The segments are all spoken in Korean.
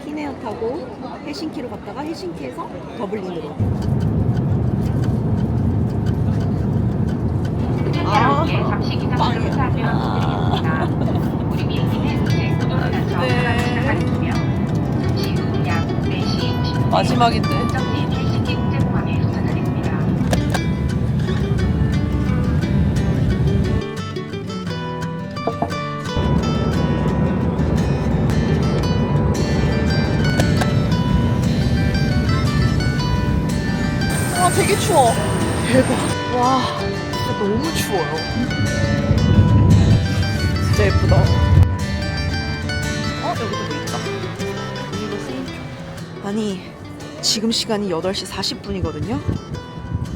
키네어 타고 헬싱키로 갔다가 헬싱키에서 더블린으로. 잠시 기상 정차 말씀드리겠습니다. 우리 비행기는 이제 고도로라서 시작하겠으며 잠시 후 약 4시 20분 마지막인데. 국적인 헬싱키 국제공항에 도착하겠습니다. 와, 되게 추워. 대박. 와, 진짜 너무 추워요. 진짜 예쁘다. 여기도 뭐 있다. 아니, 지금 시간이 8시 40분이거든요.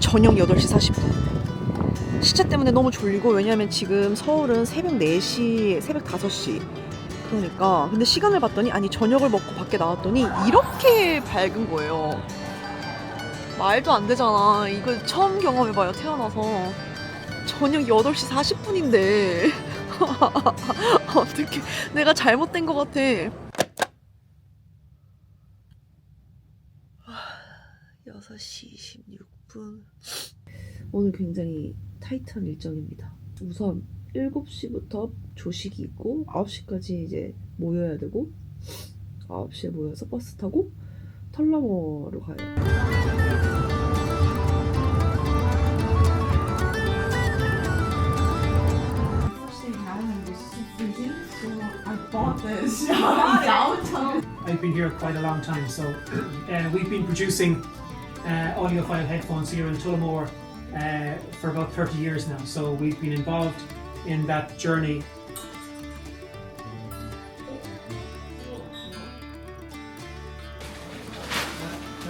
저녁 8시 40분. 시차 때문에 너무 졸리고, 왜냐면 지금 서울은 새벽 4시, 새벽 5시. 그러니까. 근데 시간을 봤더니, 아니, 저녁을 먹고 밖에 나왔더니 이렇게 밝은 거예요. 말도 안 되잖아. 이거 처음 경험해봐요, 태어나서. 저녁 8시 40분인데. 어떻게, 내가 잘못된 것 같아. 6시 26분. 오늘 굉장히 타이트한 일정입니다. 우선 7시부터 조식이 있고 9시까지 이제 모여야 되고 9시에 모여서 버스 타고 털러머로 가요. I've been here quite a long time, so we've been producing audiophile headphones here in Tullamore for about 30 years now, so we've been involved in that journey.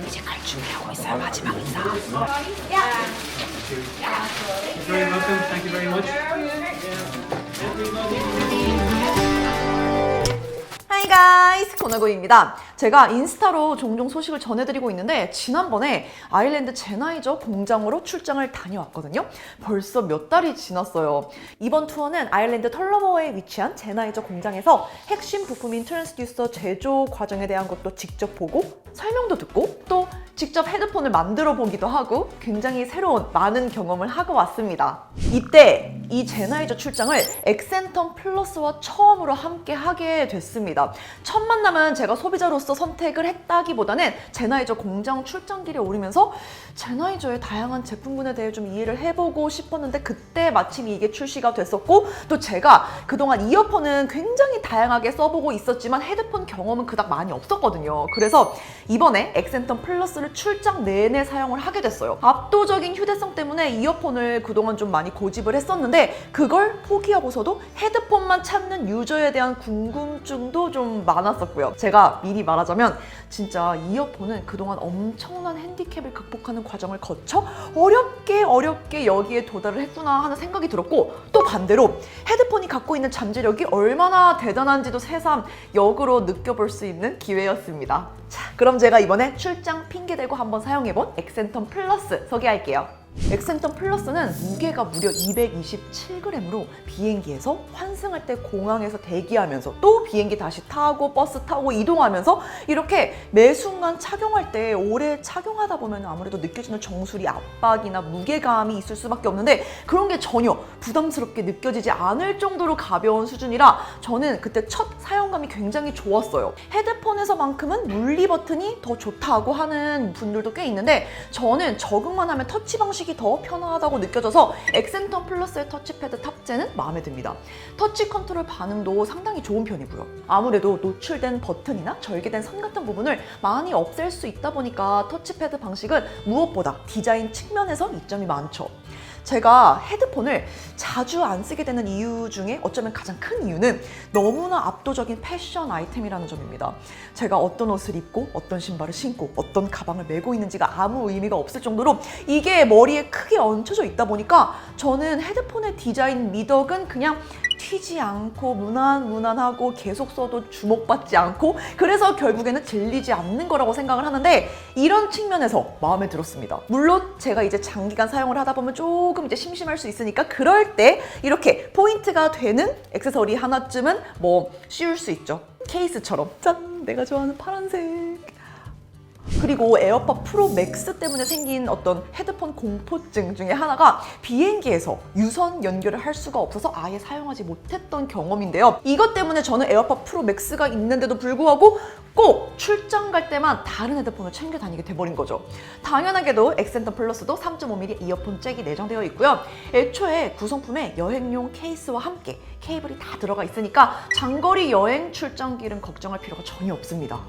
이제 갈 준비하고 있어요. 마지막 인사. You're very welcome, thank you very much. 하이 가이스, 코너고입니다. 제가 인스타로 종종 소식을 전해드리고 있는데 지난번에 아일랜드 제나이저 공장으로 출장을 다녀왔거든요. 벌써 몇 달이 지났어요. 이번 투어는 아일랜드 털러머에 위치한 제나이저 공장에서 핵심 부품인 트랜스듀서 제조 과정에 대한 것도 직접 보고 설명도 듣고 또 직접 헤드폰을 만들어 보기도 하고 굉장히 새로운 많은 경험을 하고 왔습니다. 이때 이 제나이저 출장을 엑센텀 플러스와 처음으로 함께 하게 됐습니다. 첫 만남은 제가 소비자로서 선택을 했다기보다는 제나이저 공장 출장길에 오르면서 제나이저의 다양한 제품군에 대해 좀 이해를 해보고 싶었는데 그때 마침 이게 출시가 됐었고 또 제가 그동안 이어폰은 굉장히 다양하게 써보고 있었지만 헤드폰 경험은 그닥 많이 없었거든요. 그래서 이번에 엑센텀 플러스를 출장 내내 사용을 하게 됐어요. 압도적인 휴대성 때문에 이어폰을 그동안 좀 많이 고집을 했었는데 그걸 포기하고서도 헤드폰만 찾는 유저에 대한 궁금증도 좀 많았었고요. 제가 미리 말하자면 진짜 이어폰은 그동안 엄청난 핸디캡을 극복하는 과정을 거쳐 어렵게 여기에 도달을 했구나 하는 생각이 들었고 또 반대로 헤드폰이 갖고 있는 잠재력이 얼마나 대단한지도 새삼 역으로 느껴볼 수 있는 기회였습니다. 자, 그럼 제가 이번에 출장 핑계대고 한번 사용해본 엑센텀 플러스 소개할게요. 엑센텀 플러스는 무게가 무려 227g으로 비행기에서 환승할 때 공항에서 대기하면서 또 비행기 다시 타고 버스 타고 이동하면서 이렇게 매 순간 착용할 때 오래 착용하다 보면 아무래도 느껴지는 정수리 압박이나 무게감이 있을 수밖에 없는데 그런 게 전혀 부담스럽게 느껴지지 않을 정도로 가벼운 수준이라 저는 그때 첫 사용감이 굉장히 좋았어요. 헤드폰에서만큼은 물리 버튼이 더 좋다고 하는 분들도 꽤 있는데 저는 적응만 하면 터치 방식이 더 편하다고 느껴져서 엑센텀 플러스의 터치패드 탑재는 마음에 듭니다. 터치 컨트롤 반응도 상당히 좋은 편이고요. 아무래도 노출된 버튼이나 절개된 선 같은 부분을 많이 없앨 수 있다 보니까 터치패드 방식은 무엇보다 디자인 측면에서 이점이 많죠. 제가 헤드폰을 자주 안 쓰게 되는 이유 중에 어쩌면 가장 큰 이유는 너무나 압도적인 패션 아이템이라는 점입니다. 제가 어떤 옷을 입고 어떤 신발을 신고 어떤 가방을 메고 있는지가 아무 의미가 없을 정도로 이게 머리에 크게 얹혀져 있다 보니까 저는 헤드폰의 디자인 미덕은 그냥 튀지 않고 무난무난하고 계속 써도 주목받지 않고 그래서 결국에는 들리지 않는 거라고 생각을 하는데 이런 측면에서 마음에 들었습니다. 물론 제가 이제 장기간 사용을 하다 보면 조금 이제 심심할 수 있으니까 그럴 때 이렇게 포인트가 되는 액세서리 하나쯤은 뭐 씌울 수 있죠. 케이스처럼 짠! 내가 좋아하는 파란색. 그리고 에어팟 프로 맥스 때문에 생긴 어떤 헤드폰 공포증 중에 하나가 비행기에서 유선 연결을 할 수가 없어서 아예 사용하지 못했던 경험인데요. 이것 때문에 저는 에어팟 프로 맥스가 있는데도 불구하고 꼭 출장 갈 때만 다른 헤드폰을 챙겨 다니게 돼버린 거죠. 당연하게도 엑센터 플러스도 3.5mm 이어폰 잭이 내장되어 있고요. 애초에 구성품에 여행용 케이스와 함께 케이블이 다 들어가 있으니까 장거리 여행 출장길은 걱정할 필요가 전혀 없습니다.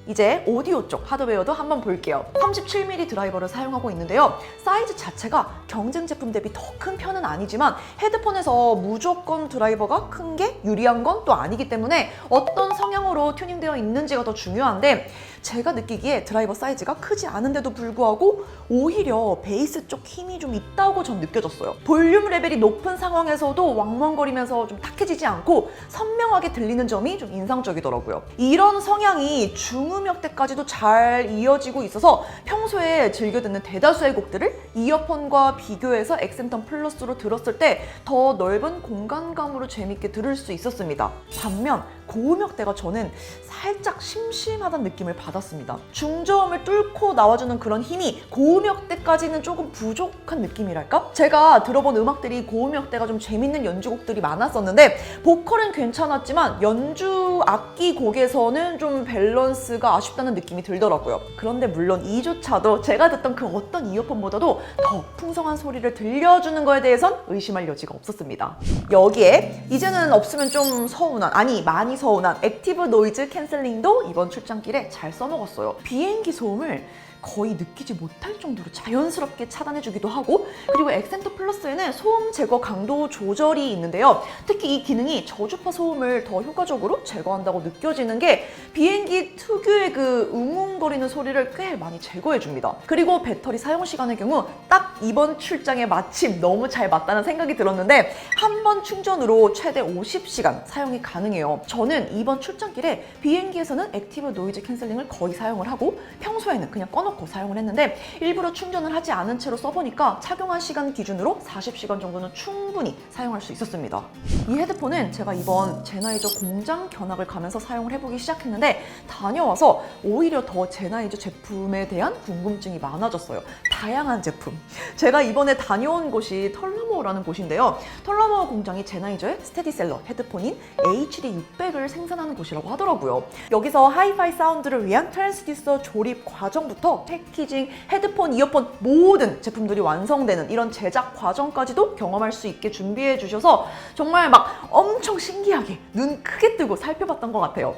이제 오디오 쪽 하드웨어도 한번 볼게요. 37mm 드라이버를 사용하고 있는데요. 사이즈 자체가 경쟁 제품 대비 더 큰 편은 아니지만 헤드폰에서 무조건 드라이버가 큰 게 유리한 건 또 아니기 때문에 어떤 성향으로 튜닝되어 있는지가 더 중요한데 제가 느끼기에 드라이버 사이즈가 크지 않은데도 불구하고 오히려 베이스 쪽 힘이 좀 있다고 전 느껴졌어요. 볼륨 레벨이 높은 상황에서도 왕왕거리면서 좀 탁해지지 않고 선명하게 들리는 점이 좀 인상적이더라고요. 이런 성향이 중음역대까지도 잘 이어지고 있어서 평소에 즐겨 듣는 대다수의 곡들을 이어폰과 비교해서 엑센텀 플러스로 들었을 때 더 넓은 공간감으로 재밌게 들을 수 있었습니다. 반면 고음역대가 저는 살짝 심심하다는 느낌을 받았습니다. 중저음을 뚫고 나와주는 그런 힘이 고음역대까지는 조금 부족한 느낌이랄까? 제가 들어본 음악들이 고음역대가 좀 재밌는 연주곡들이 많았었는데 보컬은 괜찮았지만 연주 악기 곡에서는 좀 밸런스가 아쉽다는 느낌이 들더라고요. 그런데 물론 이조차도 제가 듣던 그 어떤 이어폰보다도 더 풍성한 소리를 들려주는 거에 대해선 의심할 여지가 없었습니다. 여기에 이제는 없으면 좀 서운한, 아니 많이 서운한 액티브 노이즈 캔슬링도 이번 출장길에 잘 써먹었어요. 비행기 소음을 거의 느끼지 못할 정도로 자연스럽게 차단해주기도 하고, 그리고 엑센터 플러스에는 소음 제거 강도 조절이 있는데요. 특히 이 기능이 저주파 소음을 더 효과적으로 제거한다고 느껴지는 게 비행기 특유의 그 웅웅거리는 소리를 꽤 많이 제거해줍니다. 그리고 배터리 사용 시간의 경우 딱 이번 출장에 마침 너무 잘 맞다는 생각이 들었는데 한 번 충전으로 최대 50시간 사용이 가능해요. 저는 이번 출장길에 비행기에서는 액티브 노이즈 캔슬링을 거의 사용을 하고 평소에는 그냥 꺼놓고 사용을 했는데 일부러 충전을 하지 않은 채로 써보니까 착용한 시간 기준으로 40시간 정도는 충분히 사용할 수 있었습니다. 이 헤드폰은 제가 이번 제나이저 공장 견학을 가면서 사용을 해보기 시작했는데 다녀와서 오히려 더 제나이저 제품에 대한 궁금증이 많아졌어요. 다양한 제품. 제가 이번에 다녀온 곳이 털러모어라는 곳인데요. 털러모어 공장이 제나이저의 스테디셀러 헤드폰인 HD600을 생산하는 곳이라고 하더라고요. 여기서 하이파이 사운드를 위한 트랜스듀서 조립 과정부터 패키징, 헤드폰, 이어폰 모든 제품들이 완성되는 이런 제작 과정까지도 경험할 수 있게 준비해 주셔서 정말 막 엄청 신기하게 눈 크게 뜨고 살펴봤던 것 같아요.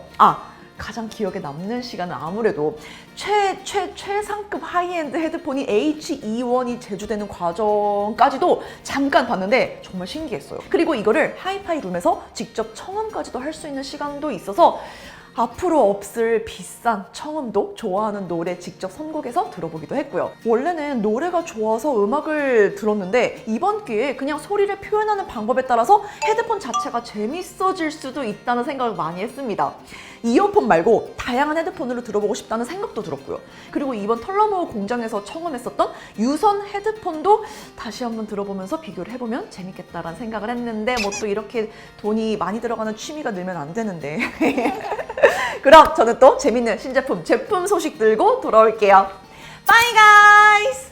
가장 기억에 남는 시간은 아무래도 최상급 하이엔드 헤드폰이 H21이 제조되는 과정까지도 잠깐 봤는데 정말 신기했어요. 그리고 이거를 하이파이 룸에서 직접 청음까지도 할 수 있는 시간도 있어서 앞으로 없을 비싼 청음도 좋아하는 노래 직접 선곡해서 들어보기도 했고요. 원래는 노래가 좋아서 음악을 들었는데 이번 기회에 그냥 소리를 표현하는 방법에 따라서 헤드폰 자체가 재밌어질 수도 있다는 생각을 많이 했습니다. 이어폰 말고 다양한 헤드폰으로 들어보고 싶다는 생각도 들었고요. 그리고 이번 털러모어 공장에서 청음했었던 유선 헤드폰도 다시 한번 들어보면서 비교를 해보면 재밌겠다라는 생각을 했는데 뭐 또 이렇게 돈이 많이 들어가는 취미가 늘면 안 되는데 그럼 저는 또 재밌는 신제품, 제품 소식 들고 돌아올게요. Bye guys!